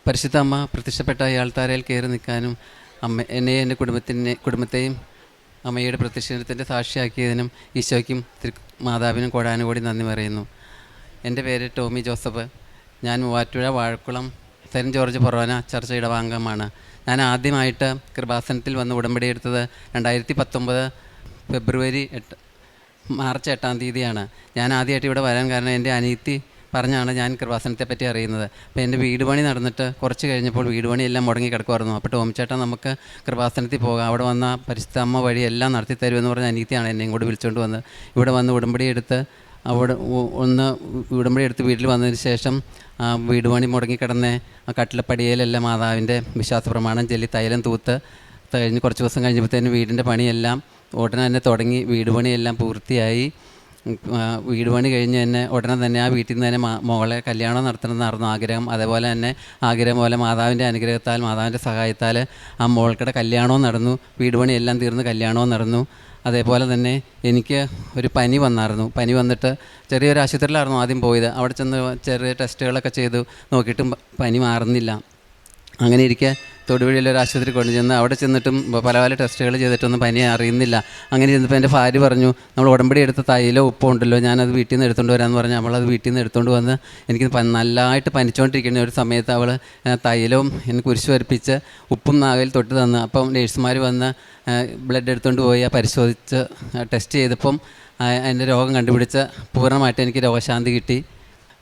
പരിശുദ്ധ അമ്മ പ്രത്യക്ഷപ്പെട്ട അയാൾത്താരയിൽ കയറി നിൽക്കാനും എന്നെയും എൻ്റെ കുടുംബത്തെയും അമ്മയുടെ പ്രത്യക്ഷത്തിൻ്റെ സാക്ഷിയാക്കിയതിനും ഈശോയ്ക്കും മാതാവിനും കോടാനുകൂടി നന്ദി പറയുന്നു. എൻ്റെ പേര് ടോമി ജോസഫ്. ഞാൻ മൂവാറ്റുപുഴ വാഴക്കുളം സെൻറ്റ് ജോർജ് ഫൊറോന ചർച്ച ഇടവാംഗമാണ്. ഞാൻ ആദ്യമായിട്ട് കൃപാസനത്തിൽ വന്ന് ഉടമ്പടി എടുത്തത് 2019 ഫെബ്രുവരി മാർച്ച് 8-ാം തീയതിയാണ്. ഞാൻ ആദ്യമായിട്ട് ഇവിടെ വരാൻ കാരണം എൻ്റെ അനിയത്തി പറഞ്ഞാണ് ഞാൻ കൃപാസനത്തെ പറ്റി അറിയുന്നത്. അപ്പോൾ എൻ്റെ വീട് പണി നടന്നിട്ട് കുറച്ച് കഴിഞ്ഞപ്പോൾ വീട് പണിയെല്ലാം മുടങ്ങി കിടക്കുമായിരുന്നു. അപ്പോൾ ടോമിച്ചേട്ടൻ നമുക്ക് കൃപാസനത്തിൽ പോകാം, അവിടെ വന്ന പരിശുദ്ധ അമ്മ വഴി എല്ലാം നടത്തി തരുമെന്ന് പറഞ്ഞ അനിയത്തിയാണ് എന്നെ ഇങ്ങോട്ട് വിളിച്ചുകൊണ്ട് വന്ന് ഇവിടെ വന്ന് ഉടമ്പടി എടുത്ത് ഉടമ്പടി എടുത്ത് വീട്ടിൽ വന്നതിന് ശേഷം വീട് പണി മുടങ്ങിക്കിടന്ന ആ കട്ടിലപ്പടിയിലെല്ലാം മാതാവിൻ്റെ വിശ്വാസ പ്രമാണം ചൊല്ലി തൈലം തൂത്ത് കഴിഞ്ഞ് കുറച്ച് ദിവസം കഴിഞ്ഞപ്പോഴത്തേനും വീടിൻ്റെ പണിയെല്ലാം ഉടനെ തന്നെ തുടങ്ങി. വീട് പണിയെല്ലാം പൂർത്തിയായി. വീട് പണി കഴിഞ്ഞ് തന്നെ ഉടനെ തന്നെ ആ വീട്ടിൽ നിന്ന് തന്നെ മോളെ കല്യാണം നടത്തണമെന്നായിരുന്നു ആഗ്രഹം. അതേപോലെ തന്നെ ആഗ്രഹം പോലെ മാതാവിൻ്റെ അനുഗ്രഹത്താൽ മാതാവിൻ്റെ സഹായത്താൽ ആ മോൾക്കിടെ കല്യാണവും നടന്നു. വീട് പണിയെല്ലാം തീർന്ന് കല്യാണവും നടന്നു. അതേപോലെ തന്നെ എനിക്ക് ഒരു പനി വന്നായിരുന്നു. പനി വന്നിട്ട് ചെറിയൊരു ആശുപത്രിയിലായിരുന്നു ആദ്യം പോയത്. അവിടെ ചെന്ന് ചെറിയ ടെസ്റ്റുകളൊക്കെ ചെയ്തു നോക്കിയിട്ടും പനി മാറുന്നില്ല. അങ്ങനെ ഇരിക്കെ തൊടുപുഴയിലൊരു ആശുപത്രി കൊണ്ടുചെന്ന് അവിടെ ചെന്നിട്ടും പല ടെസ്റ്റുകൾ ചെയ്തിട്ടൊന്നും പനി അറിയുന്നില്ല. അങ്ങനെ ചെന്നപ്പോൾ എൻ്റെ ഭാര്യ പറഞ്ഞു, നമ്മൾ ഉടമ്പടി എടുത്ത തൈലോ ഉപ്പോ ഉണ്ടല്ലോ, ഞാനത് വീട്ടിൽ നിന്ന് എടുത്തുകൊണ്ട് വരാമെന്ന് പറഞ്ഞ് നമ്മളത് വീട്ടിൽ നിന്ന് എടുത്തുകൊണ്ട് വന്ന് എനിക്ക് നല്ലതായിട്ട് പനിച്ചുകൊണ്ടിരിക്കുന്ന ഒരു സമയത്ത് അവൾ തൈലവും എന്നെ കുരിശ് വരപ്പിച്ച് ഉപ്പും നാവിൽ തൊട്ട് തന്നു. അപ്പം നേഴ്സുമാർ വന്ന് ബ്ലഡ് എടുത്തുകൊണ്ട് പോയി പരിശോധിച്ച് ടെസ്റ്റ് ചെയ്തപ്പം എൻ്റെ രോഗം കണ്ടുപിടിച്ച് പൂർണ്ണമായിട്ട് എനിക്ക് രോഗശാന്തി കിട്ടി.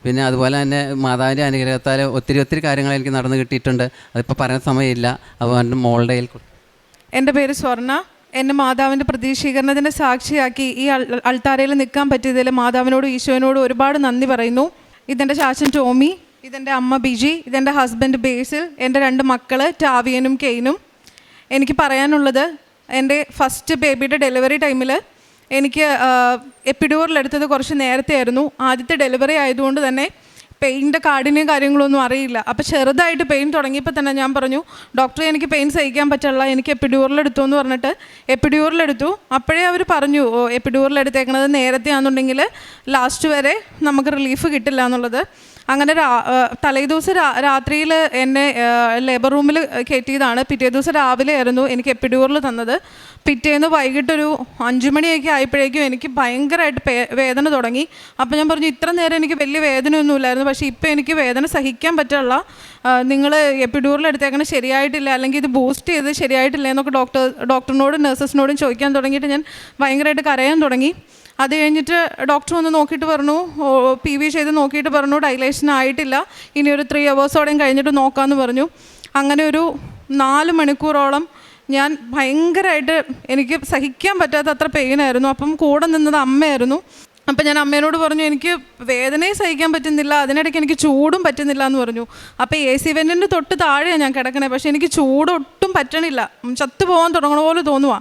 പിന്നെ അതുപോലെ തന്നെ മാതാവിൻ്റെ അനുഗ്രഹത്താൽ ഒത്തിരി കാര്യങ്ങൾ എനിക്ക് നടന്നു കിട്ടിയിട്ടുണ്ട്. അതിപ്പോൾ പറയാൻ സമയമില്ല. അതുകൊണ്ട് മോളുടെ എൻ്റെ പേര് സ്വർണ്ണ. എന്നെ മാതാവിൻ്റെ പ്രതീക്ഷീകരണത്തിൻ്റെ സാക്ഷിയാക്കി ഈ അൾത്താരയിൽ നിൽക്കാൻ പറ്റിയതിൽ മാതാവിനോടും ഈശോനോടും ഒരുപാട് നന്ദി പറയുന്നു. ഇതെൻ്റെ ചാച്ചൻ ടോമി, ഇതെൻ്റെ അമ്മ ബിജി, ഇതെൻ്റെ ഹസ്ബൻഡ് ബേസിൽ, എൻ്റെ 2 മക്കൾ ടാവിയനും കെയ്നും. എനിക്ക് പറയാനുള്ളത്, എൻ്റെ ഫസ്റ്റ് ബേബിയുടെ ഡെലിവറി ടൈമിൽ എനിക്ക് എപ്പിഡ്യൂറലെടുത്തത് കുറച്ച് നേരത്തെ ആയിരുന്നു. ആദ്യത്തെ ഡെലിവറി ആയതുകൊണ്ട് തന്നെ പെയിൻ്റെ കാഠിന്യം കാര്യങ്ങളൊന്നും അറിയില്ല. അപ്പോൾ ചെറുതായിട്ട് പെയിൻ തുടങ്ങിയപ്പോൾ തന്നെ ഞാൻ പറഞ്ഞു, ഡോക്ടറെ എനിക്ക് പെയിൻ സഹിക്കാൻ പറ്റില്ല, എനിക്ക് എപ്പിഡ്യൂറലെടുത്തു എന്ന് പറഞ്ഞിട്ട് എപ്പിഡ്യൂറലെടുത്തു. അപ്പോഴേ അവർ പറഞ്ഞു, എപ്പിഡ്യൂറലെടുത്തേക്കണത് നേരത്തെ ആണെന്നുണ്ടെങ്കിൽ ലാസ്റ്റ് വരെ നമുക്ക് റിലീഫ് കിട്ടില്ല എന്നുള്ളത്. അങ്ങനെ തലേദിവസം രാത്രിയിൽ എന്നെ ലേബർ റൂമിൽ കയറ്റിയതാണ്. പിറ്റേ ദിവസം രാവിലെ ആയിരുന്നു എനിക്ക് എപ്പിഡ്യൂറൽ തന്നത്. പിറ്റേന്ന് വൈകിട്ടൊരു 5 മണിയൊക്കെ ആയപ്പോഴേക്കും എനിക്ക് ഭയങ്കരമായിട്ട് വേദന തുടങ്ങി. അപ്പോൾ ഞാൻ പറഞ്ഞു, ഇത്ര നേരം എനിക്ക് വലിയ വേദനയൊന്നുമില്ലായിരുന്നു, പക്ഷേ ഇപ്പോൾ എനിക്ക് വേദന സഹിക്കാൻ പറ്റില്ല, നിങ്ങൾ എപ്പിഡ്യൂറൽ എടുത്തേക്കണ ശരിയായിട്ടില്ല, അല്ലെങ്കിൽ ഇത് ബൂസ്റ്റ് ചെയ്ത് ശരിയായിട്ടില്ല എന്നൊക്കെ ഡോക്ടറിനോടും നഴ്സസിനോടും ചോദിക്കാൻ തുടങ്ങിയിട്ട് ഞാൻ ഭയങ്കരമായിട്ട് കരയാൻ തുടങ്ങി. അത് കഴിഞ്ഞിട്ട് ഡോക്ടർ വന്ന് നോക്കിയിട്ട് പറഞ്ഞു, PV ചെയ്ത് നോക്കിയിട്ട് പറഞ്ഞു ഡൈലേഷൻ ആയിട്ടില്ല, ഇനി ഒരു 3 അവേഴ്സോടെയും കഴിഞ്ഞിട്ട് നോക്കാമെന്ന് പറഞ്ഞു. അങ്ങനെ ഒരു 4 മണിക്കൂറോളം ഞാൻ ഭയങ്കരമായിട്ട് എനിക്ക് സഹിക്കാൻ പറ്റാത്ത അത്ര പെയിനായിരുന്നു. അപ്പം കൂടെ നിന്നത് അമ്മയായിരുന്നു. അപ്പം ഞാൻ അമ്മേനോട് പറഞ്ഞു, എനിക്ക് വേദനയും സഹിക്കാൻ പറ്റുന്നില്ല, അതിനിടയ്ക്ക് എനിക്ക് ചൂടും പറ്റുന്നില്ല എന്ന് പറഞ്ഞു. അപ്പോൾ AC വെൻറ്റിൻ്റെ തൊട്ട് താഴെയാണ് ഞാൻ കിടക്കണേ, പക്ഷേ എനിക്ക് ചൂടൊട്ടും പറ്റണില്ല, ചത്തു പോകാൻ തുടങ്ങണ പോലെ തോന്നുക.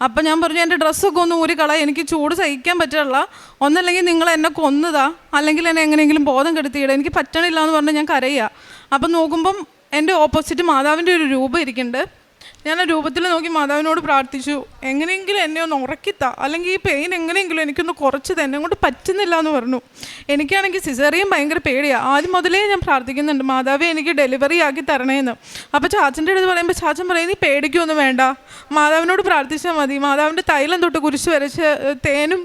അപ്പം ഞാൻ പറഞ്ഞു, എൻ്റെ ഡ്രസ്സൊക്കെ ഒന്ന് ഊരിക്കളാം, എനിക്ക് ചൂട് സഹിക്കാൻ പറ്റില്ല, ഒന്നല്ലെങ്കിൽ നിങ്ങൾ എന്നെ കൊന്നതാ, അല്ലെങ്കിൽ എന്നെ എങ്ങനെയെങ്കിലും ബോധം കെടുത്തിയിട, എനിക്ക് പറ്റണില്ല എന്ന് പറഞ്ഞ് ഞാൻ കരയുക. അപ്പം നോക്കുമ്പം എൻ്റെ ഓപ്പോസിറ്റ് മാതാവിൻ്റെ ഒരു രൂപം ഇരിക്കുന്നുണ്ട്. ഞാൻ ആ രൂപത്തിൽ നോക്കി മാതാവിനോട് പ്രാർത്ഥിച്ചു, എങ്ങനെയെങ്കിലും എന്നെ ഒന്ന് ഉറക്കിത്താ, അല്ലെങ്കിൽ ഈ പെയിൻ എങ്ങനെയെങ്കിലും എനിക്കൊന്ന് കുറച്ച് തന്നെ, കൊണ്ട് പറ്റുന്നില്ല എന്ന് പറഞ്ഞു. എനിക്കാണെങ്കിൽ സിസേറിയൻ ഭയങ്കര പേടിയാണ്. ആദ്യം മുതലേ ഞാൻ പ്രാർത്ഥിക്കുന്നുണ്ട്, മാതാവേ എനിക്ക് ഡെലിവറി ആക്കി തരണേന്ന്. അപ്പോൾ ചാച്ചൻ്റെ അടുത്ത് പറയുമ്പോൾ ചാച്ചൻ പറയും, നീ പേടിക്കൊന്നും വേണ്ട, മാതാവിനോട് പ്രാർത്ഥിച്ചാൽ മതി, മാതാവിൻ്റെ തൈലം തൊട്ട് കുരിശ് വരച്ച് തേനും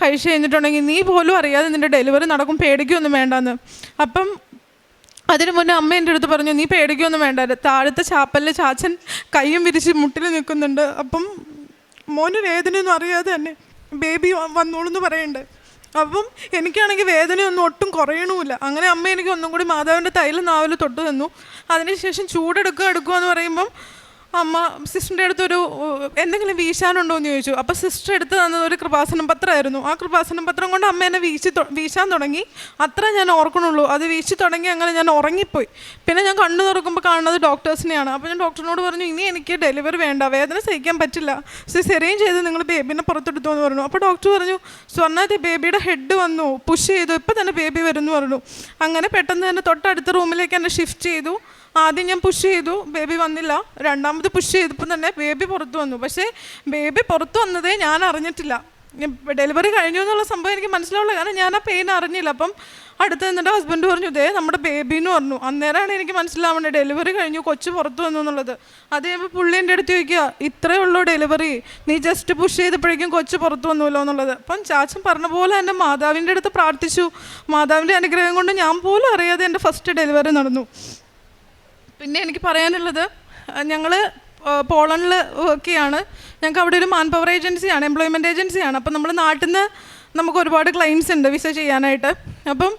കഴിച്ച് കഴിഞ്ഞിട്ടുണ്ടെങ്കിൽ നീ പോലും അറിയാതെ നിൻ്റെ ഡെലിവറി നടക്കും, പേടിക്കൊന്നും വേണ്ടെന്ന്. അപ്പം അതിന് മുന്നേ അമ്മ എൻ്റെ അടുത്ത് പറഞ്ഞു, നീ പേടിക്കൊന്നും വേണ്ട, താഴത്തെ ചാപ്പലിൽ ചാച്ചൻ കയ്യും വിരിച്ച് മുട്ടിൽ നിൽക്കുന്നുണ്ട്, അപ്പം മോന് വേദനയൊന്നും അറിയാതെ തന്നെ ബേബി വന്നോളൂ എന്ന് പറയുന്നുണ്ട്. അപ്പം എനിക്കാണെങ്കിൽ വേദനയൊന്നും ഒട്ടും കുറയണമില്ല. അങ്ങനെ അമ്മ എനിക്ക് ഒന്നും കൂടി മാതാവിൻ്റെ തൈലം നാവിൽ തൊട്ട് തന്നു. അതിനുശേഷം എടുക്കുക എന്ന് പറയുമ്പം അമ്മ സിസ്റ്ററിൻ്റെ അടുത്തൊരു എന്തെങ്കിലും വീശാനുണ്ടോ എന്ന് ചോദിച്ചു. അപ്പോൾ സിസ്റ്റർ എടുത്ത് തന്നത് ഒരു കൃപാസനം പത്രമായിരുന്നു. ആ കൃപാസനം പത്രം കൊണ്ട് അമ്മ എന്നെ വീശാൻ തുടങ്ങി. അത്ര ഞാൻ ഓർക്കണുള്ളൂ. അത് വീശി തുടങ്ങി അങ്ങനെ ഞാൻ ഉറങ്ങിപ്പോയി. പിന്നെ ഞാൻ കണ്ണു തുറക്കുമ്പോൾ കാണുന്നത് ഡോക്ടേഴ്സിനെയാണ്. അപ്പോൾ ഞാൻ ഡോക്ടറിനോട് പറഞ്ഞു, ഇനി എനിക്ക് ഡെലിവറി വേണ്ട, വേദന സഹിക്കാൻ പറ്റില്ല, സിസേറിയൻ ചെയ്ത് നിങ്ങൾ ബേബിനെ പുറത്തെടുത്തു എന്ന് പറഞ്ഞു. അപ്പോൾ ഡോക്ടർ പറഞ്ഞു, സ്വർണ്ണ ബേബിയുടെ ഹെഡ് വന്നു, പുഷ് ചെയ്തു, ഇപ്പോൾ തന്നെ ബേബി വരുമെന്ന് പറഞ്ഞു. അങ്ങനെ പെട്ടെന്ന് തന്നെ തൊട്ടടുത്ത റൂമിലേക്ക് എന്നെ ഷിഫ്റ്റ് ചെയ്തു. ആദ്യം ഞാൻ പുഷ് ചെയ്തു, ബേബി വന്നില്ല. രണ്ടാമത് പുഷ് ചെയ്തപ്പോൾ തന്നെ ബേബി പുറത്തു വന്നു. പക്ഷേ ബേബി പുറത്തു വന്നതേ ഞാൻ അറിഞ്ഞിട്ടില്ല. ഡെലിവറി കഴിഞ്ഞു എന്നുള്ള സംഭവം എനിക്ക് മനസ്സിലാവുള്ളൂ, കാരണം ഞാൻ ആ പെയിൻ അറിഞ്ഞില്ല. അപ്പം അടുത്ത് നിന്നിട്ട് ഹസ്ബൻഡ് പറഞ്ഞു ഇതേ നമ്മുടെ ബേബി എന്ന് പറഞ്ഞു. അന്നേരമാണ് എനിക്ക് മനസ്സിലാവേണ്ടത് ഡെലിവറി കഴിഞ്ഞു, കൊച്ചു പുറത്തു വന്നു എന്നുള്ളത്. അത് കഴിയുമ്പോൾ പുള്ളി എൻ്റെ അടുത്ത് ചോദിക്കുക, ഇത്രയേ ഉള്ളൂ ഡെലിവറി, നീ ജസ്റ്റ് പുഷ് ചെയ്തപ്പോഴേക്കും കൊച്ചു പുറത്തു വന്നുല്ലോ എന്നുള്ളത്. അപ്പം ചാച്ചൻ പറഞ്ഞ പോലെ എൻ്റെ മാതാവിൻ്റെ അടുത്ത് പ്രാർത്ഥിച്ചു. മാതാവിൻ്റെ അനുഗ്രഹം കൊണ്ട് ഞാൻ പോലും അറിയാതെ എൻ്റെ ഫസ്റ്റ് ഡെലിവറി നടന്നു. പിന്നെ എനിക്ക് പറയാനുള്ളത്, ഞങ്ങൾ പോളണ്ടിൽ വർക്ക് ചെയ്യാണ്. ഞങ്ങൾക്ക് അവിടെ ഒരു മാൻ പവർ ഏജൻസിയാണ്, എംപ്ലോയ്മെൻറ്റ് ഏജൻസിയാണ്. അപ്പം നമ്മൾ നാട്ടിൽ നിന്ന് നമുക്ക് ഒരുപാട് ക്ലയൻസ് ഉണ്ട് വിസ ചെയ്യാനായിട്ട്. അപ്പം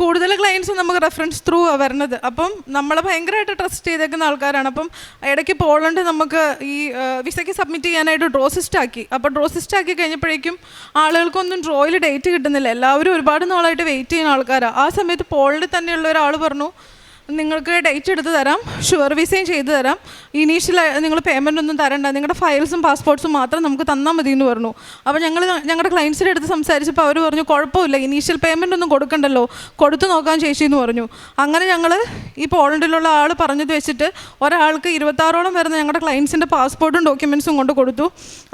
കൂടുതൽ ക്ലയൻസ് നമുക്ക് റെഫറൻസ് ത്രൂ വരുന്നത്. അപ്പം നമ്മളെ ഭയങ്കരമായിട്ട് ട്രസ്റ്റ് ചെയ്തേക്കുന്ന ആൾക്കാരാണ്. അപ്പം ഇടയ്ക്ക് പോളണ്ട് നമുക്ക് ഈ വിസയ്ക്ക് സബ്മിറ്റ് ചെയ്യാനായിട്ട് ഡ്രോ സിസ്റ്റ് ആക്കി. അപ്പോൾ ഡ്രോ സിസ്റ്റ് ആക്കി കഴിഞ്ഞപ്പോഴേക്കും ആളുകൾക്കൊന്നും ഡ്രോയിൽ ഡേറ്റ് കിട്ടുന്നില്ല. എല്ലാവരും ഒരുപാട് നാളായിട്ട് വെയിറ്റ് ചെയ്യുന്ന ആൾക്കാരാണ്. ആ സമയത്ത് പോളണ്ടിൽ തന്നെയുള്ള ഒരാൾ പറഞ്ഞു, നിങ്ങൾക്ക് ഡേറ്റ് എടുത്ത് തരാം, ഷുവർ വിസയും ചെയ്തു തരാം, ഇനീഷ്യൽ നിങ്ങൾ പേയ്മെൻ്റ് ഒന്നും തരണ്ട, നിങ്ങളുടെ ഫയൽസും പാസ്പോർട്ട്സും മാത്രം നമുക്ക് തന്നാൽ മതി എന്ന് പറഞ്ഞു. അപ്പോൾ ഞങ്ങളുടെ ക്ലയൻസിൻ്റെ അടുത്ത് സംസാരിച്ചപ്പോൾ അവർ പറഞ്ഞു കുഴപ്പമില്ല, ഇനീഷ്യൽ പേയ്മെൻ്റ് ഒന്നും കൊടുക്കണ്ടല്ലോ, കൊടുത്തു നോക്കാൻ ചേച്ചി എന്ന് പറഞ്ഞു. അങ്ങനെ ഞങ്ങൾ ഈ പോളണ്ടിലുള്ള ആൾ പറഞ്ഞത് വെച്ചിട്ട് ഒരാൾക്ക് 26ഓളം വരുന്ന ഞങ്ങളുടെ ക്ലയൻസിൻ്റെ പാസ്പോർട്ടും ഡോക്യുമെൻറ്റ്സും കൊണ്ട് കൊടുത്തു.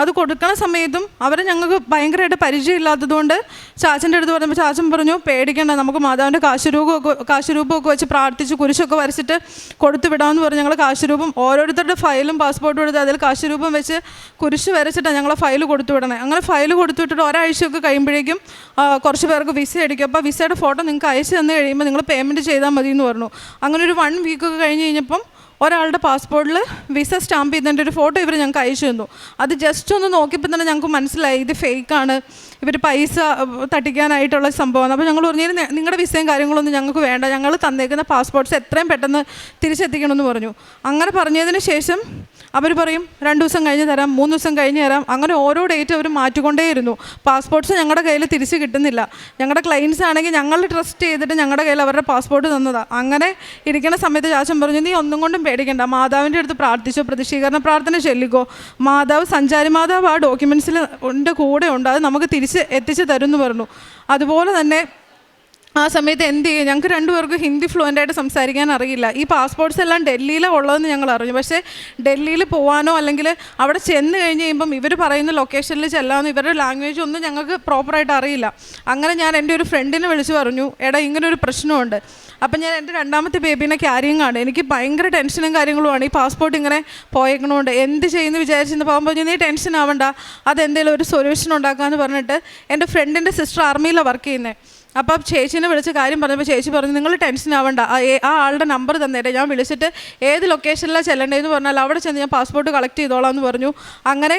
അത് കൊടുക്കണ സമയത്തും അവരെ ഞങ്ങൾക്ക് ഭയങ്കരമായിട്ട് പരിചയമില്ലാത്തതുകൊണ്ട് ചാച്ചൻ്റെ അടുത്ത് പറഞ്ഞപ്പോൾ ചാച്ചൻ പറഞ്ഞു പേടിക്കേണ്ട, നമുക്ക് മാതാവിൻ്റെ കാശുരൂപമൊക്കെ വെച്ച് പ്രാർത്ഥിച്ചു കുരിശൊക്കെ വരച്ചിട്ട് കൊടുത്തു വിടാമെന്ന് പറഞ്ഞ് ഞങ്ങൾ കാശുരൂപം ഓരോരുത്തരുടെ ഫയലും പാസ്പോർട്ടും എടുത്ത് അതിൽ കാശുരൂപം വെച്ച് കുരിശ് വരച്ചിട്ടാണ് ഞങ്ങളെ ഫയൽ കൊടുത്തു വിടണേ. അങ്ങനെ ഫയൽ കൊടുത്തു വിട്ടിട്ട് ഒരാഴ്ചയൊക്കെ കഴിയുമ്പോഴേക്കും കുറച്ച് പേർക്ക് വിസ അടിക്കും. അപ്പോൾ വിസയുടെ ഫോട്ടോ നിങ്ങൾക്ക് അയച്ചു തന്നു കഴിയുമ്പോൾ നിങ്ങൾ പേയ്മെൻറ്റ് ചെയ്താൽ മതി എന്ന് പറഞ്ഞു. അങ്ങനെ ഒരു 1 വീക്കൊക്കെ കഴിഞ്ഞ് കഴിഞ്ഞപ്പം ഒരാളുടെ പാസ്പോർട്ടിൽ വിസ സ്റ്റാമ്പ് ചെയ്തതിൻ്റെ ഒരു ഫോട്ടോ ഇവർ ഞങ്ങൾക്ക് അയച്ചു തന്നു. അത് ജസ്റ്റ് ഒന്ന് നോക്കിയപ്പോൾ തന്നെ ഞങ്ങൾക്ക് മനസ്സിലായി ഇത് ഫേക്കാണ്, ഇവർ പൈസ തട്ടിക്കാനായിട്ടുള്ള സംഭവമാണ്. അപ്പോൾ ഞങ്ങൾ പറഞ്ഞു നിങ്ങളുടെ വിസയും കാര്യങ്ങളൊന്നും ഞങ്ങൾക്ക് വേണ്ട, ഞങ്ങൾ തന്നേക്കുന്ന പാസ്പോർട്ട്സ് എത്രയും പെട്ടെന്ന് തിരിച്ചെത്തിക്കണമെന്ന് പറഞ്ഞു. അങ്ങനെ പറഞ്ഞതിന് ശേഷം അവർ പറയും 2 ദിവസം കഴിഞ്ഞ് തരാം, 3 ദിവസം കഴിഞ്ഞ് തരാം, അങ്ങനെ ഓരോ ഡേറ്റ് അവർ മാറ്റിക്കൊണ്ടേയിരുന്നു. പാസ്പോർട്ട്സ് ഞങ്ങളുടെ കയ്യിൽ തിരിച്ച് കിട്ടുന്നില്ല. ഞങ്ങളുടെ ക്ലയൻസ് ആണെങ്കിൽ ഞങ്ങൾ ട്രസ്റ്റ് ചെയ്തിട്ട് ഞങ്ങളുടെ കയ്യിൽ അവരുടെ പാസ്പോർട്ട് തന്നതാണ്. അങ്ങനെ ഇരിക്കുന്ന സമയത്ത് ചാച്ചൻ പറഞ്ഞു നീ ഒന്നും കൊണ്ടും പേടിക്കണ്ട, മാതാവിൻ്റെ അടുത്ത് പ്രാർത്ഥിച്ചോ, പ്രതിഷീകരണ പ്രാർത്ഥന ചൊല്ലിക്കോ, മാതാവ് സഞ്ചാരി മാതാവ് ആ ഡോക്യുമെൻറ്റ്സിൽ കൂടെ ഉണ്ട്, അത് നമുക്ക് തിരിച്ച് എത്തിച്ച് തരും എന്ന് പറഞ്ഞു. അതുപോലെ തന്നെ ആ സമയത്ത് എന്ത് ചെയ്യും, ഞങ്ങൾക്ക് 2 പേർക്കും ഹിന്ദി ഫ്ലുവൻ്റായിട്ട് സംസാരിക്കാൻ അറിയില്ല. ഈ പാസ്പോർട്ട്സ് എല്ലാം ഡൽഹിയിലാണ് ഉള്ളതെന്ന് ഞങ്ങൾ അറിഞ്ഞു. പക്ഷേ ഡൽഹിയിൽ പോകാനോ അല്ലെങ്കിൽ അവിടെ ചെന്ന് കഴിഞ്ഞ് കഴിയുമ്പം ഇവർ പറയുന്ന ലൊക്കേഷനിൽ ചെല്ലാമെന്ന് ഇവരുടെ ലാംഗ്വേജ് ഒന്നും ഞങ്ങൾക്ക് പ്രോപ്പറായിട്ട് അറിയില്ല. അങ്ങനെ ഞാൻ എൻ്റെ ഒരു ഫ്രണ്ടിനെ വിളിച്ച് പറഞ്ഞു എടാ ഇങ്ങനൊരു പ്രശ്നമുണ്ട്. അപ്പം ഞാൻ എൻ്റെ 2ാമത്തെ ബേബീനെ ക്യാരിങ് ആണ്, എനിക്ക് ഭയങ്കര ടെൻഷനും കാര്യങ്ങളുമാണ്, ഈ പാസ്പോർട്ട് ഇങ്ങനെ പോയേക്കണോണ്ട് എന്ത് ചെയ്യുന്നു വിചാരിച്ചെന്ന് പോകുമ്പോൾ നീ ടെൻഷൻ ആവണ്ട, അതെന്തെങ്കിലും ഒരു സൊല്യൂഷൻ ഉണ്ടാക്കാമെന്ന് പറഞ്ഞിട്ട് എൻ്റെ ഫ്രണ്ടിൻ്റെ സിസ്റ്റർ ആർമിയിലാണ് വർക്ക് ചെയ്യുന്നത്. അപ്പം ചേച്ചീനെ വിളിച്ച് കാര്യം പറഞ്ഞപ്പോൾ ചേച്ചി പറഞ്ഞു നിങ്ങൾ ടെൻഷൻ ആവണ്ട, ആ ആളുടെ നമ്പർ തന്നേരെ, ഞാൻ വിളിച്ചിട്ട് ഏത് ലൊക്കേഷനിലാണ് ചെല്ലേണ്ടതെന്ന് പറഞ്ഞാൽ അവിടെ ചെന്ന് ഞാൻ പാസ്പോർട്ട് കളക്ട് ചെയ്തോളാം എന്ന് പറഞ്ഞു. അങ്ങനെ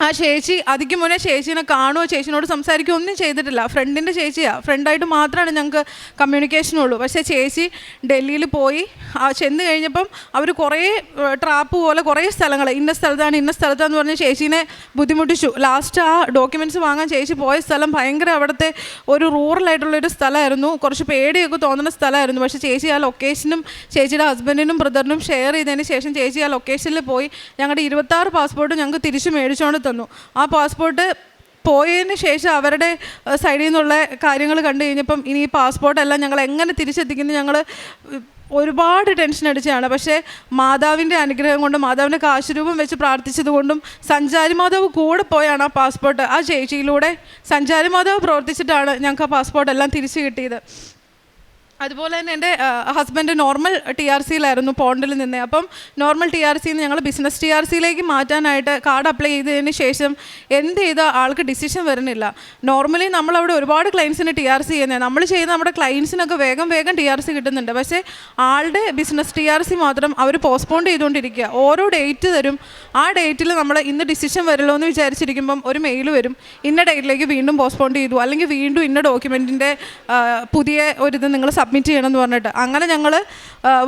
ആ ചേച്ചി അതിക്ക് മുന്നേ ചേച്ചീനെ കാണുമോ ചേച്ചിനോട് സംസാരിക്കുകയോ ഒന്നും ചെയ്തിട്ടില്ല. ഫ്രണ്ടിൻ്റെ ചേച്ചിയാണ്, ഫ്രണ്ടായിട്ട് മാത്രമാണ് ഞങ്ങൾക്ക് കമ്മ്യൂണിക്കേഷനുള്ളൂ. പക്ഷേ ചേച്ചി ഡൽഹിയിൽ പോയി ചെന്ന് കഴിഞ്ഞപ്പം അവർ കുറേ ട്രാപ്പ് പോലെ കുറേ സ്ഥലങ്ങൾ ഇന്ന സ്ഥലത്താന്ന് പറഞ്ഞ് ചേച്ചീനെ ബുദ്ധിമുട്ടിച്ചു. ലാസ്റ്റ് ആ ഡോക്യുമെൻറ്റ്സ് വാങ്ങാൻ ചേച്ചി പോയ സ്ഥലം ഭയങ്കര അവിടുത്തെ ഒരു റൂറലായിട്ടുള്ളൊരു സ്ഥലമായിരുന്നു, കുറച്ച് പേടിയൊക്കെ തോന്നുന്ന സ്ഥലമായിരുന്നു. പക്ഷേ ചേച്ചി ആ ലൊക്കേഷനും ചേച്ചിയുടെ ഹസ്ബൻഡിനും ബ്രദറിനും ഷെയർ ചെയ്തതിന് ശേഷം ചേച്ചി ആ ലൊക്കേഷനിൽ പോയി ഞങ്ങളുടെ 26 പാസ്പോർട്ട് ഞങ്ങൾക്ക് തിരിച്ച് മേടിച്ചുകൊണ്ട് തന്നു. ആ പാസ്പോർട്ട് പോയതിന് ശേഷം അവരുടെ സൈഡിൽ നിന്നുള്ള കാര്യങ്ങൾ കണ്ടു കഴിഞ്ഞപ്പം ഇനി ഈ പാസ്പോർട്ടെല്ലാം ഞങ്ങൾ എങ്ങനെ തിരിച്ചെത്തിക്കുന്നു ഞങ്ങൾ ഒരുപാട് ടെൻഷൻ അടിച്ചതാണ്. പക്ഷേ മാതാവിൻ്റെ അനുഗ്രഹം കൊണ്ടും മാതാവിൻ്റെ കാശുരൂപം വെച്ച് പ്രാർത്ഥിച്ചത് കൊണ്ടും സഞ്ചാരി മാതാവ് കൂടെ പോയാണ് ആ പാസ്പോർട്ട്, ആ ചേച്ചിയിലൂടെ സഞ്ചാരി മാതാവ് പ്രവർത്തിച്ചിട്ടാണ് ഞങ്ങൾക്ക് ആ പാസ്പോർട്ടെല്ലാം തിരിച്ചു കിട്ടിയത്. അതുപോലെ തന്നെ എൻ്റെ ഹസ്ബൻഡ് നോർമൽ TRCയിലായിരുന്നു പോണ്ടിൽ നിന്ന്. അപ്പം നോർമൽ TRCയിൽ നിന്ന് ഞങ്ങൾ ബിസിനസ് TRCയിലേക്ക് മാറ്റാനായിട്ട് കാർഡ് അപ്ലൈ ചെയ്തതിന് ശേഷം എന്ത് ചെയ്താൽ ആൾക്ക് ഡിസിഷൻ വരുന്നില്ല. നോർമലി നമ്മളവിടെ ഒരുപാട് ക്ലയൻസിന് TRC ചെയ്യുന്നത്, നമ്മൾ ചെയ്യുന്ന നമ്മുടെ ക്ലയൻസിനൊക്കെ വേഗം TRC കിട്ടുന്നുണ്ട്. പക്ഷേ ആളുടെ ബിസിനസ് TRC മാത്രം അവർ പോസ്റ്റ്പോൺ ചെയ്തുകൊണ്ടിരിക്കുക. ഓരോ ഡേറ്റ് തരും, ആ ഡേറ്റിൽ നമ്മൾ ഇന്ന് ഡിസിഷൻ വരുമല്ലോ എന്ന് വിചാരിച്ചിരിക്കുമ്പം ഒരു മെയിൽ വരും, ഇന്ന ഡേറ്റിലേക്ക് വീണ്ടും പോസ്റ്റ്പോൺ ചെയ്തു, അല്ലെങ്കിൽ വീണ്ടും ഇന്ന ഡോക്യുമെൻറ്റിൻ്റെ പുതിയ ഒരിത് നിങ്ങൾ സബ്മിറ്റ് ചെയ്യണം എന്ന് പറഞ്ഞിട്ട്. അങ്ങനെ ഞങ്ങൾ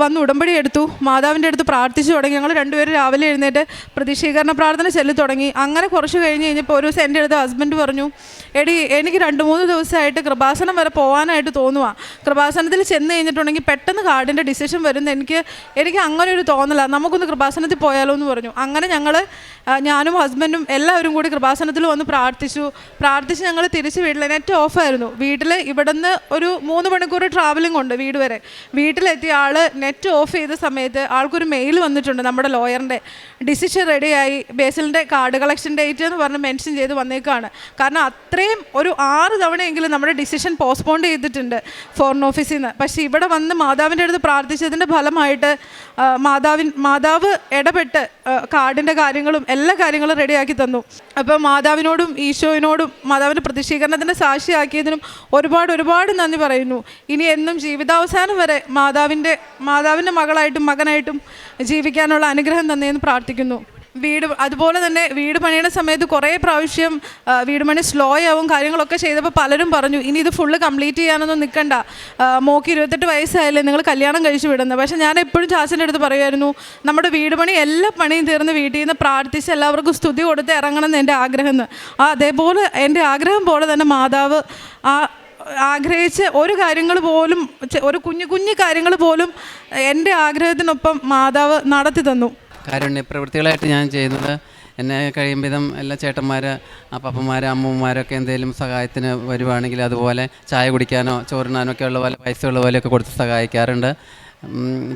വന്ന് ഉടമ്പടി എടുത്തു, മാതാവിൻ്റെ അടുത്ത് പ്രാർത്ഥിച്ചു തുടങ്ങി. ഞങ്ങൾ 2 പേരും രാവിലെ എഴുന്നേറ്റ് പ്രതിഷീകരണ പ്രാർത്ഥന ചൊല്ലി തുടങ്ങി. അങ്ങനെ കുറച്ച് കഴിഞ്ഞ് കഴിഞ്ഞപ്പോൾ ഒരു ദിവസം എൻ്റെ അടുത്ത് ഹസ്ബൻഡ് പറഞ്ഞു എടി എനിക്ക് 2-3 ദിവസമായിട്ട് കൃപാസനം വരെ പോകാനായിട്ട് തോന്നുക, കൃപാസനത്തിൽ ചെന്ന് കഴിഞ്ഞിട്ടുണ്ടെങ്കിൽ പെട്ടെന്ന് കാർഡിൻ്റെ ഡിസിഷൻ വരുന്ന എനിക്ക് അങ്ങനെ ഒരു തോന്നല, നമുക്കൊന്ന് കൃപാസനത്തിൽ പോയാലോ എന്ന് പറഞ്ഞു. അങ്ങനെ ഞാനും ഹസ്ബൻഡും എല്ലാവരും കൂടി കൃപാസനത്തിൽ വന്ന് പ്രാർത്ഥിച്ച് ഞങ്ങൾ തിരിച്ച് വീട്ടിൽ നെറ്റ് ഓഫായിരുന്നു. വീട്ടിൽ ഇവിടെ നിന്ന് ഒരു 3 മണിക്കൂർ ട്രാവലിംഗ് ട്രാവലിംഗ് ഉണ്ട് വീട് വരെ. വീട്ടിലെത്തിയ ആൾ നെറ്റ് ഓഫ് ചെയ്ത സമയത്ത് ആൾക്കൊരു മെയിൽ വന്നിട്ടുണ്ട്, നമ്മുടെ ലോയറിൻ്റെ ഡിസിഷൻ റെഡിയായി, ബേസിലിൻ്റെ കാർഡ് കളക്ഷൻ ഡേറ്റ് എന്ന് പറഞ്ഞ് മെൻഷൻ ചെയ്ത് വന്നേക്കാണ്. കാരണം അത്രയും ഒരു 6 തവണയെങ്കിലും നമ്മുടെ ഡിസിഷൻ പോസ്റ്റ്പോൺ ചെയ്തിട്ടുണ്ട് ഫോറിൻ ഓഫീസിൽ നിന്ന്. പക്ഷേ ഇവിടെ വന്ന് മാതാവിൻ്റെ അടുത്ത് പ്രാർത്ഥിച്ചതിൻ്റെ ഫലമായിട്ട് മാതാവ് ഇടപെട്ട് കാർഡിൻ്റെ കാര്യങ്ങളും എല്ലാ കാര്യങ്ങളും റെഡിയാക്കി തന്നു. അപ്പോൾ മാതാവിനോടും ഈശോയിനോടും മാതാവിൻ്റെ പ്രതിഷ്ഠീകരണത്തിൻ്റെ സാക്ഷിയാക്കിയതിനും ഒരുപാട് നന്ദി പറയുന്നു. ഇനി എന്നും ജീവിതാവസാനം വരെ മാതാവിൻ്റെ മകളായിട്ടും മകനായിട്ടും ജീവിക്കാനുള്ള അനുഗ്രഹം തന്നെയെന്ന് പ്രാർത്ഥിക്കുന്നു. അതുപോലെ തന്നെ വീട് പണിയുടെ സമയത്ത് കുറേ പ്രാവശ്യം വീട് പണി സ്ലോ ആവും കാര്യങ്ങളൊക്കെ ചെയ്തപ്പോൾ പലരും പറഞ്ഞു ഇനി ഇത് ഫുള്ള് കംപ്ലീറ്റ് ചെയ്യാനൊന്നും നിൽക്കണ്ട, മോക്ക് 28 വയസ്സായാലേ നിങ്ങൾ കല്യാണം കഴിച്ചു വിടുന്നത്. പക്ഷേ ഞാൻ എപ്പോഴും ചാച്ചൻ്റെ അടുത്ത് പറയുമായിരുന്നു, നമ്മുടെ വീട് പണി എല്ലാ പണിയും തീർന്ന് വീട്ടിൽ നിന്ന് പ്രാർത്ഥിച്ച് എല്ലാവർക്കും സ്തുതി കൊടുത്ത് ഇറങ്ങണം എന്ന് എൻ്റെ ആഗ്രഹം എന്ന്. അതേപോലെ എൻ്റെ ആഗ്രഹം പോലെ തന്നെ മാതാവ് ആഗ്രഹിച്ച് ഒരു കാര്യങ്ങൾ പോലും, ഒരു കുഞ്ഞു കാര്യങ്ങൾ പോലും എൻ്റെ ആഗ്രഹത്തിനൊപ്പം മാതാവ് നടത്തി തന്നു. കാരുണ്യ പ്രവൃത്തികളായിട്ട് ഞാൻ ചെയ്യുന്നത്, എന്നെ കഴിയും വിധം എല്ലാ ചേട്ടന്മാർ, പപ്പന്മാർ, അമ്മൂമ്മമാരൊക്കെ എന്തെങ്കിലും സഹായത്തിന് വരുവാണെങ്കിൽ അതുപോലെ ചായ കുടിക്കാനോ ചോറിനാനോ ഒക്കെ ഉള്ള പോലെ പൈസ ഉള്ള പോലെയൊക്കെ കൊടുത്ത് സഹായിക്കാറുണ്ട്.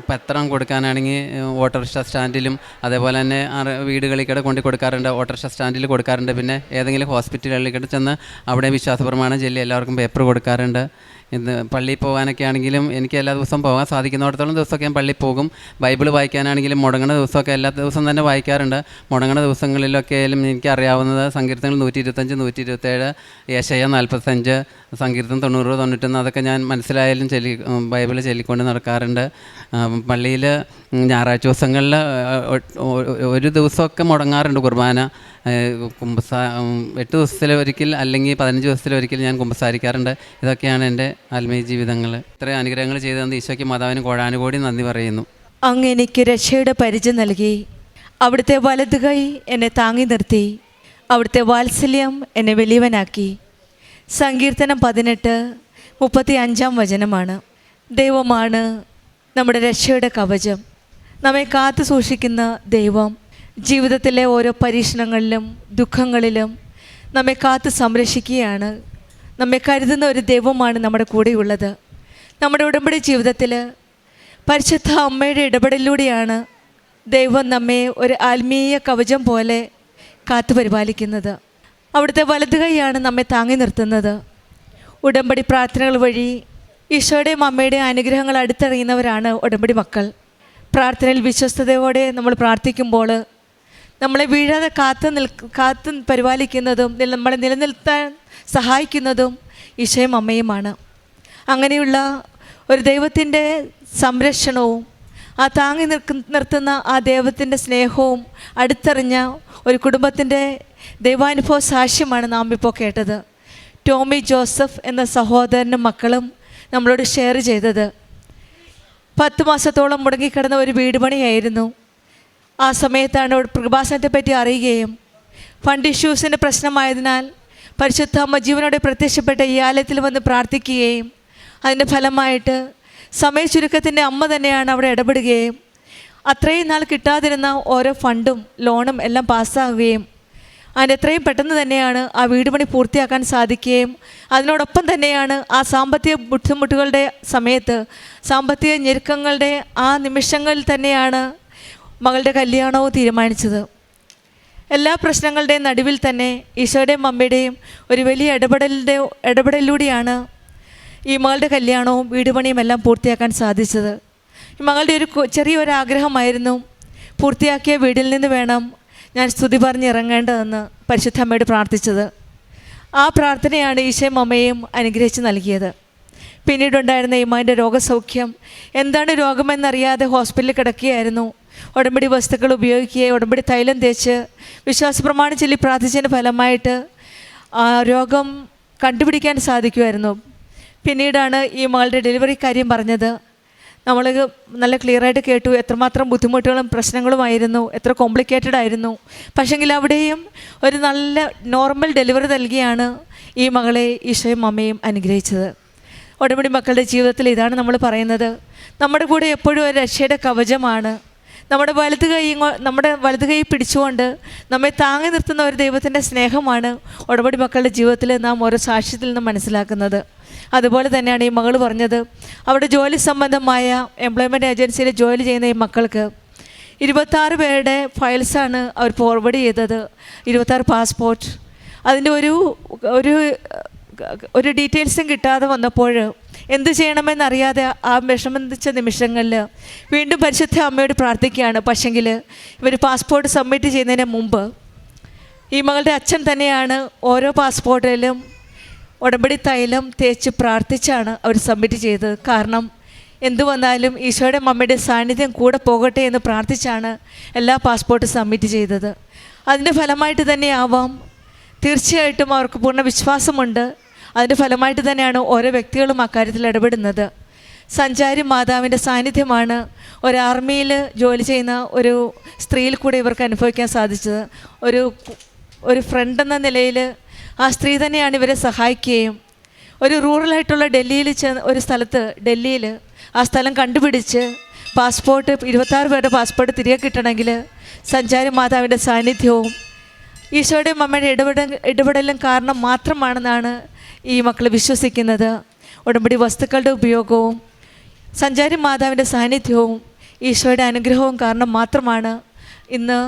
പത്രം കൊടുക്കാനാണെങ്കിൽ ഓട്ടോറിക്ഷ സ്റ്റാൻഡിലും അതേപോലെ തന്നെ വീടുകളിൽ കൊണ്ട് കൊടുക്കാറുണ്ട്, ഓട്ടോറിക്ഷ സ്റ്റാൻഡിൽ കൊടുക്കാറുണ്ട്. പിന്നെ ഏതെങ്കിലും ഹോസ്പിറ്റലുകളിൽ ചെന്ന് അവിടെ വിശ്വാസ പ്രമാണം ചൊല്ലി എല്ലാവർക്കും പേപ്പർ കൊടുക്കാറുണ്ട്. ഇത് പള്ളിയിൽ പോകാനൊക്കെ ആണെങ്കിലും എനിക്ക് എല്ലാ ദിവസവും പോകാൻ സാധിക്കുന്നിടത്തോളം ദിവസമൊക്കെ ഞാൻ പള്ളിയിൽ പോകും. ബൈബിൾ വായിക്കാനാണെങ്കിലും മുടങ്ങുന്ന ദിവസമൊക്കെ എല്ലാ ദിവസവും തന്നെ വായിക്കാറുണ്ട്. മുടങ്ങുന്ന ദിവസങ്ങളിലൊക്കെ ആയാലും എനിക്ക് അറിയാവുന്നത് സങ്കീർത്തനങ്ങൾ 125, 127, യേശയ്യ 45, സങ്കീർത്തനം 90, 91 അതൊക്കെ ഞാൻ മനസ്സിലായാലും ബൈബിൾ ചൊല്ലിക്കൊണ്ട് നടക്കാറുണ്ട്. പള്ളിയിൽ ഞായറാഴ്ച ദിവസങ്ങളിൽ ഒരു ദിവസമൊക്കെ മുടങ്ങാറുണ്ട് കുർബാന. 8 ദിവസത്തിലൊരിക്കൽ അല്ലെങ്കിൽ 15 ദിവസത്തിലൊരിക്കൽ ഞാൻ കുമ്പസാരിക്കാറുണ്ട്. ഇതൊക്കെയാണ് എൻ്റെ ആത്മീയ ജീവിതങ്ങൾ. ഇത്രയും അനുഗ്രഹങ്ങൾ ചെയ്തു തന്ന ഈശോയ്ക്ക് മാതാവിന് കോടാനുകോടി നന്ദി പറയുന്നു. അങ്ങ് എനിക്ക് രക്ഷയുടെ പരിചയം നൽകി, അവിടുത്തെ വലതു കൈ എന്നെ താങ്ങി നിർത്തി, അവിടുത്തെ വാത്സല്യം എന്നെ വലിയവനാക്കി. സങ്കീർത്തനം 18:35 ദൈവമാണ് നമ്മുടെ രക്ഷയുടെ കവചം. നമ്മെ കാത്തു സൂക്ഷിക്കുന്ന ദൈവം ജീവിതത്തിലെ ഓരോ പരീക്ഷണങ്ങളിലും ദുഃഖങ്ങളിലും നമ്മെ കാത്തു സംരക്ഷിക്കുകയാണ്. നമ്മെ കരുതുന്ന ഒരു ദൈവമാണ് നമ്മുടെ കൂടെയുള്ളത്. നമ്മുടെ ഉടമ്പടി ജീവിതത്തിൽ പരിശുദ്ധ അമ്മയുടെ ഇടപെടലിലൂടെയാണ് ദൈവം നമ്മെ ഒരു ആത്മീയ കവചം പോലെ കാത്തു പരിപാലിക്കുന്നത്. അവിടുത്തെ വലതു കൈയാണ് നമ്മെ താങ്ങി നിർത്തുന്നത്. ഉടമ്പടി പ്രാർത്ഥനകൾ വഴി ഈശോയുടെയും അമ്മയുടെയും അനുഗ്രഹങ്ങൾ അടുത്തറിയുന്നവരാണ് ഉടമ്പടി മക്കൾ. പ്രാർത്ഥനയിൽ വിശ്വസ്തയോടെ നമ്മൾ പ്രാർത്ഥിക്കുമ്പോൾ നമ്മളെ വീഴാതെ കാത്ത് പരിപാലിക്കുന്നതും നമ്മളെ നിലനിർത്താൻ സഹായിക്കുന്നതും ഈശോയും അമ്മയുമാണ്. അങ്ങനെയുള്ള ഒരു ദൈവത്തിൻ്റെ സംരക്ഷണവും ആ താങ്ങി നിർത്തുന്ന ആ ദൈവത്തിൻ്റെ സ്നേഹവും അടുത്തറിഞ്ഞ ഒരു കുടുംബത്തിൻ്റെ ദൈവാനുഭവ സാക്ഷ്യമാണ് നാം ഇപ്പോൾ കേട്ടത്. ടോമി ജോസഫ് എന്ന സഹോദരനും മക്കളും നമ്മളോട് ഷെയർ ചെയ്തത്. 10 മാസത്തോളം മുടങ്ങിക്കിടന്ന ഒരു വീട് പണിയായിരുന്നു. ആ സമയത്താണ് കൃപാസനത്തെ പറ്റി അറിയുകയും ഫണ്ട് ഇഷ്യൂസിൻ്റെ പ്രശ്നമായതിനാൽ പരിശുദ്ധ അമ്മ ജീവനോടെ പ്രത്യക്ഷപ്പെട്ട ഈ ആലയത്തിൽ വന്ന് പ്രാർത്ഥിക്കുകയും അതിൻ്റെ ഫലമായിട്ട് സമയ ചുരുക്കത്തിൻ്റെ അമ്മ തന്നെയാണ് അവിടെ ഇടപെടുകയും അത്രയും നാൾ കിട്ടാതിരുന്ന ഓരോ ഫണ്ടും ലോണും എല്ലാം പാസ്സാകുകയും അതിന് എത്രയും പെട്ടെന്ന് തന്നെയാണ് ആ വീട് പണി പൂർത്തിയാക്കാൻ സാധിക്കുകയും അതിനോടൊപ്പം തന്നെയാണ് ആ സാമ്പത്തിക ബുദ്ധിമുട്ടുകളുടെ സമയത്ത് സാമ്പത്തിക ഞെരുക്കങ്ങളുടെ ആ നിമിഷങ്ങളിൽ തന്നെയാണ് മകളുടെ കല്യാണവും തീരുമാനിച്ചത്. എല്ലാ പ്രശ്നങ്ങളുടെയും നടുവിൽ തന്നെ ഈശോയുടെയും അമ്മയുടെയും ഒരു വലിയ ഇടപെടലിലൂടെയാണ് ഈ മകളുടെ കല്യാണവും വീട് പണിയും എല്ലാം പൂർത്തിയാക്കാൻ സാധിച്ചത്. ഈ മകളുടെ ഒരു ചെറിയൊരാഗ്രഹമായിരുന്നു, പൂർത്തിയാക്കിയ വീടിൽ നിന്ന് വേണം ഞാൻ സ്തുതി പറഞ്ഞിറങ്ങേണ്ടതെന്ന് പരിശുദ്ധ അമ്മയോട് പ്രാർത്ഥിച്ചത്. ആ പ്രാർത്ഥനയാണ് ഈശോയും അമ്മയും അനുഗ്രഹിച്ച് നൽകിയത്. പിന്നീടുണ്ടായിരുന്ന ഈ മകൻ്റെ രോഗസൗഖ്യം, എന്താണ് രോഗമെന്നറിയാതെ ഹോസ്പിറ്റലിൽ കിടക്കുകയായിരുന്നു. ഉടമ്പടി വസ്തുക്കൾ ഉപയോഗിക്കുകയും ഉടമ്പടി തൈലം തേച്ച് വിശ്വാസ പ്രമാണം ചൊല്ലി പ്രാർത്ഥിച്ചതിന് ഫലമായിട്ട് ആ രോഗം കണ്ടുപിടിക്കാൻ സാധിക്കുമായിരുന്നു. പിന്നീടാണ് ഈ മകളുടെ ഡെലിവറി കാര്യം പറഞ്ഞത്. നമ്മൾ നല്ല ക്ലിയറായിട്ട് കേട്ടു എത്രമാത്രം ബുദ്ധിമുട്ടുകളും പ്രശ്നങ്ങളുമായിരുന്നു, എത്ര കോംപ്ലിക്കേറ്റഡ് ആയിരുന്നു. പക്ഷെങ്കിൽ അവിടെയും ഒരു നല്ല നോർമൽ ഡെലിവറി നൽകിയാണ് ഈ മകളെ ഈശോയും അമ്മയും അനുഗ്രഹിച്ചത്. ഉടമ്പടി മക്കളുടെ ജീവിതത്തിൽ ഇതാണ് നമ്മൾ പറയുന്നത്, നമ്മുടെ കൂടെ എപ്പോഴും ഒരു രക്ഷയുടെ കവചമാണ്. നമ്മുടെ വലത് കൈ പിടിച്ചുകൊണ്ട് നമ്മെ താങ്ങി നിർത്തുന്ന ഒരു ദൈവത്തിൻ്റെ സ്നേഹമാണ് ഉടമ്പടി മക്കളുടെ ജീവിതത്തിൽ നാം ഓരോ സാക്ഷ്യത്തിൽ നിന്നും മനസ്സിലാക്കുന്നത്. അതുപോലെ തന്നെയാണ് ഈ മകൾ പറഞ്ഞത്, അവിടെ ജോലി സംബന്ധമായ എംപ്ലോയ്മെൻറ്റ് ഏജൻസിയിൽ ജോലി ചെയ്യുന്ന ഈ മക്കൾക്ക് 26 പേരുടെ ഫയൽസാണ് അവർ ഫോർവേഡ് ചെയ്തത്, 26 പാസ്പോർട്ട്. അതിൻ്റെ ഒരു ഡീറ്റെയിൽസും കിട്ടാതെ വന്നപ്പോൾ എന്ത് ചെയ്യണമെന്നറിയാതെ ആ വിഷമിച്ച നിമിഷങ്ങളിൽ വീണ്ടും പരിശുദ്ധ അമ്മയോട് പ്രാർത്ഥിക്കുകയാണ്. പക്ഷെങ്കിൽ ഇവർ പാസ്പോർട്ട് സബ്മിറ്റ് ചെയ്യുന്നതിന് മുമ്പ് ഈ മകളുടെ അച്ഛൻ തന്നെയാണ് ഓരോ പാസ്പോർട്ടിലും ഉടമ്പടി തൈലം തേച്ച് പ്രാർത്ഥിച്ചാണ് അവർ സബ്മിറ്റ് ചെയ്തത്. കാരണം എന്തു വന്നാലും ഈശോയുടെ അമ്മയുടെ സാന്നിധ്യം കൂടെ പോകട്ടെ എന്ന് പ്രാർത്ഥിച്ചാണ് എല്ലാ പാസ്പോർട്ടും സബ്മിറ്റ് ചെയ്തത്. അതിൻ്റെ ഫലമായിട്ട് തന്നെ ആവാം, തീർച്ചയായിട്ടും അവർക്ക് പൂർണ്ണ വിശ്വാസമുണ്ട്. അതിൻ്റെ ഫലമായിട്ട് തന്നെയാണ് ഓരോ വ്യക്തികളും അക്കാര്യത്തിൽ ഇടപെടുന്നത്. സഞ്ചാരി മാതാവിൻ്റെ സാന്നിധ്യമാണ് ഒരു ആർമിയിൽ ജോലി ചെയ്യുന്ന ഒരു സ്ത്രീയിൽ കൂടെ ഇവർക്ക് അനുഭവിക്കാൻ സാധിച്ചത്. ഒരു ഫ്രണ്ട് എന്ന നിലയിൽ ആ സ്ത്രീ തന്നെയാണ് ഇവരെ സഹായിക്കുകയും ഒരു റൂറലായിട്ടുള്ള ഒരു സ്ഥലത്ത് ഡൽഹിയിൽ ആ സ്ഥലം കണ്ടുപിടിച്ച് പാസ്പോർട്ട് 26 പേരുടെ പാസ്പോർട്ട് തിരികെ കിട്ടണമെങ്കിൽ സഞ്ചാരി മാതാവിൻ്റെ സാന്നിധ്യവും ഈശോയുടെയും അമ്മയുടെ ഇടപെടലും കാരണം മാത്രമാണെന്നാണ് ഈ മക്കൾ വിശ്വസിക്കുന്നത്. ഉടമ്പടി വസ്തുക്കളുടെ ഉപയോഗവും സഞ്ചാരി മാതാവിൻ്റെ സാന്നിധ്യവും ഈശോയുടെ അനുഗ്രഹവും കാരണം മാത്രമാണ് ഇന്ന്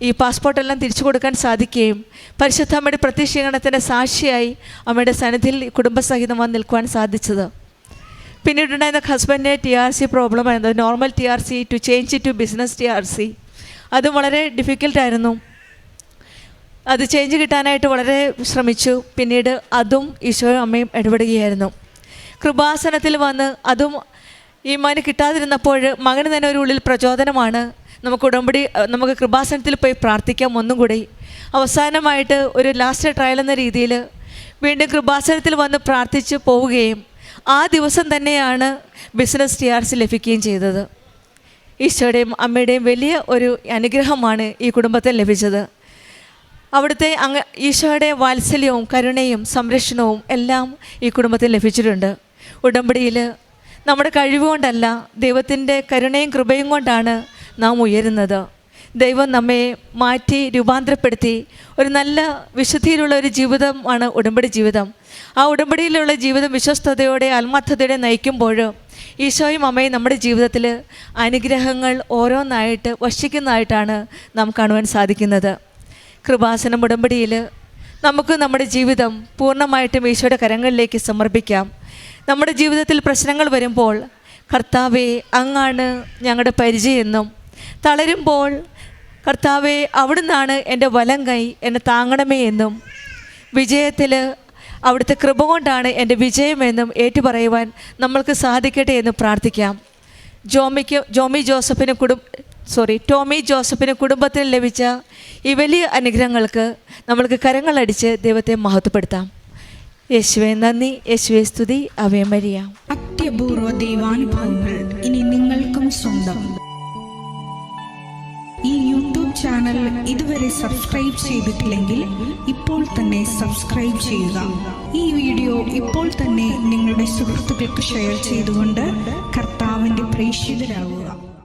ഈ പാസ്പോർട്ടെല്ലാം തിരിച്ചു കൊടുക്കാൻ സാധിക്കുകയും പരിശുദ്ധ അമ്മയുടെ പ്രത്യക്ഷീകരണത്തിൻ്റെ സാക്ഷിയായി അമ്മയുടെ സന്നിധിയിൽ കുടുംബസഹിതം വന്ന് നിൽക്കുവാൻ സാധിച്ചത്. പിന്നീടുണ്ടായിരുന്ന ഹസ്ബൻഡിൻ്റെ TRC പ്രോബ്ലം ആയിരുന്നു, normal TRC to change to business TRC. അതും വളരെ ഡിഫിക്കൽട്ടായിരുന്നു. അത് ചേഞ്ച് കിട്ടാനായിട്ട് വളരെ ശ്രമിച്ചു. പിന്നീട് അതും ഈശോയും അമ്മയും ഇടപെടുകയായിരുന്നു. കൃപാസനത്തിൽ വന്ന് അതും ഈ മകന് കിട്ടാതിരുന്നപ്പോൾ മകന് തന്നെ ഒരു ഉള്ളിൽ പ്രചോദനമാണ്, നമുക്ക് കൃപാസനത്തിൽ പോയി പ്രാർത്ഥിക്കാം ഒന്നും കൂടി. അവസാനമായിട്ട് ഒരു ലാസ്റ്റ് ട്രയൽ എന്ന രീതിയിൽ വീണ്ടും കൃപാസനത്തിൽ വന്ന് പ്രാർത്ഥിച്ച് പോവുകയും ആ ദിവസം തന്നെയാണ് ബിസിനസ് TRC ലഭിക്കുകയും ചെയ്തത്. ഈശോയുടെയും അമ്മയുടെയും വലിയ ഒരു അനുഗ്രഹമാണ് ഈ കുടുംബത്തിൽ ലഭിച്ചത്. അവിടുത്തെ ഈശോയുടെ വാത്സല്യവും കരുണയും സംരക്ഷണവും എല്ലാം ഈ കുടുംബത്തിൽ ലഭിച്ചിട്ടുണ്ട്. ഉടമ്പടിയിൽ നമ്മുടെ കഴിവുകൊണ്ടല്ല, ദൈവത്തിൻ്റെ കരുണയും കൃപയും കൊണ്ടാണ് നാം ഉയരുന്നത്. ദൈവം നമ്മെ മാറ്റി രൂപാന്തരപ്പെടുത്തി ഒരു നല്ല വിശുദ്ധിയിലുള്ള ഒരു ജീവിതമാണ് ഉടമ്പടി ജീവിതം. ആ ഉടമ്പടിയിലുള്ള ജീവിതം വിശ്വസ്തയോടെ ആത്മാർത്ഥതയോടെ നയിക്കുമ്പോൾ ഈശോയും അമ്മയും നമ്മുടെ ജീവിതത്തിൽ അനുഗ്രഹങ്ങൾ ഓരോന്നായിട്ട് വർഷിക്കുന്നതായിട്ടാണ് നാം കാണുവാൻ സാധിക്കുന്നത്. കൃപാസനം ഉടമ്പടിയിൽ നമുക്ക് നമ്മുടെ ജീവിതം പൂർണ്ണമായിട്ടും ഈശോയുടെ കരങ്ങളിലേക്ക് സമർപ്പിക്കാം. നമ്മുടെ ജീവിതത്തിൽ പ്രശ്നങ്ങൾ വരുമ്പോൾ കർത്താവേ അങ്ങാണ് ഞങ്ങളുടെ പരിചയമെന്നും, തളരുമ്പോൾ കർത്താവേ അവിടുന്നാണ് എൻ്റെ വലം കൈ എന്നെ താങ്ങണമേ എന്നും, വിജയത്തിൽ അവിടുത്തെ കൃപ കൊണ്ടാണ് എൻ്റെ വിജയമെന്നും ഏറ്റുപറയുവാൻ നമ്മൾക്ക് സാധിക്കട്ടെ എന്ന് പ്രാർത്ഥിക്കാം. ടോമി ജോസഫിന് കുടുംബത്തിന് ലഭിച്ച ഈ വലിയ അനുഗ്രഹങ്ങൾക്ക് നമ്മൾക്ക് കരങ്ങളടിച്ച് ദൈവത്തെ മഹത്വപ്പെടുത്താം. യേശുവേ നന്ദി, യേശുവേ സ്തുതി, അവേ മരിയ. അത്യപൂർവ ദൈവാനുഭവങ്ങൾ ഇനി നിങ്ങൾക്കും സ്വന്തം. ഈ യൂട്യൂബ് ചാനൽ ഇതുവരെ സബ്സ്ക്രൈബ് ചെയ്തിട്ടില്ലെങ്കിൽ ഇപ്പോൾ തന്നെ സബ്സ്ക്രൈബ് ചെയ്യുക. ഈ വീഡിയോ ഇപ്പോൾ തന്നെ നിങ്ങളുടെ സുഹൃത്തുക്കൾക്ക് ഷെയർ ചെയ്തുകൊണ്ട് കർത്താവിൻ്റെ പ്രേക്ഷിതരാകുക.